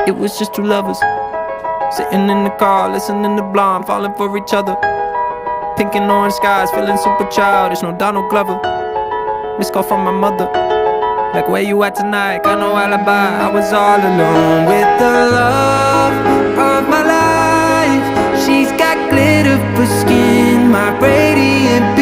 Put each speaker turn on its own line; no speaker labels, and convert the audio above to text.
It was just two lovers sitting in the car, listening to Blonde, falling for each other. Pink and orange skies, feeling super childish. No Donald Glover. Missed call from my mother, like, where you at tonight? Got no alibi. I was all alone with the love of my life. She's got glitter for skin, my radiant